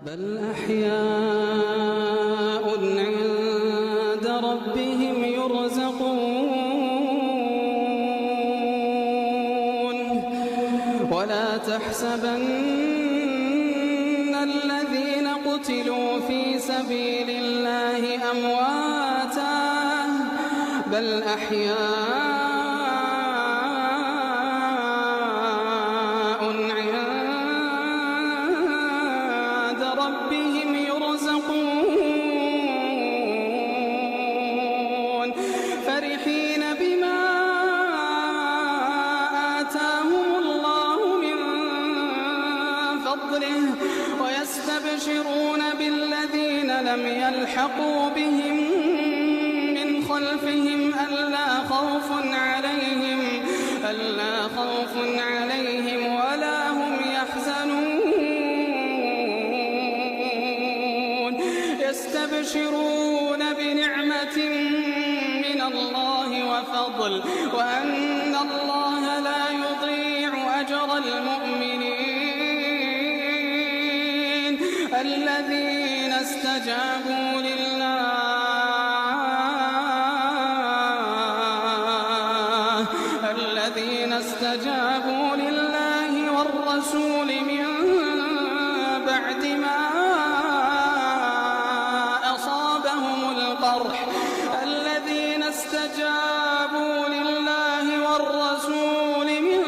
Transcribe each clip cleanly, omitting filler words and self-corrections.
بل أحياء عند ربهم يرزقون ولا تحسبن الذين قتلوا في سبيل الله أمواتا بل أحياء عند ربهم يرزقون فرحين بما آتاهم الله من فضله ويستبشرون بالذين لم يلحقوا بهم من خلفهم ألا خوف عليهم ولا هم يحزنون يستبشرون بنعمة من الله وفضل وأن الله لا يضيع أجر المؤمنين الذين استجابوا لله والرسول من بعد ما أصابهم القرح الذين استجابوا لله والرسول من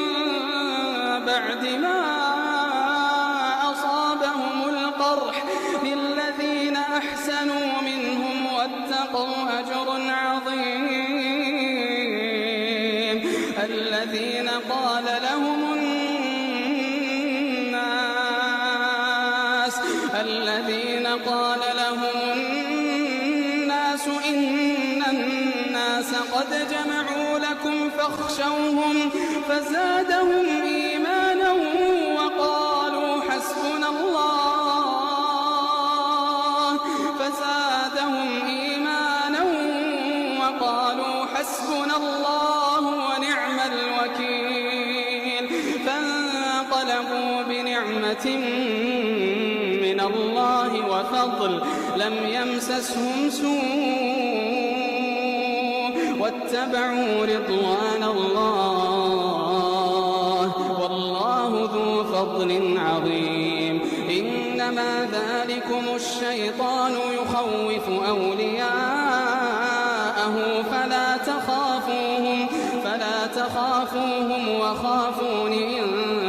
بعد ما أصابهم القرح للذين أحسنوا منهم واتقوا أجر عظيم الذين قال لهم الناس إن الناس قد جمعوا لكم فاخشوهم فزادهم إيمانا وقالوا حسبنا الله ونعم الوكيل فانقلبوا بنعمة من الله وفضل لم يمسسهم سوء واتبعوا رضوان الله والله ذو فضل عظيم إنما ذلكم الشيطان يخوف أولياءه فلا تخافوهم وخافون إن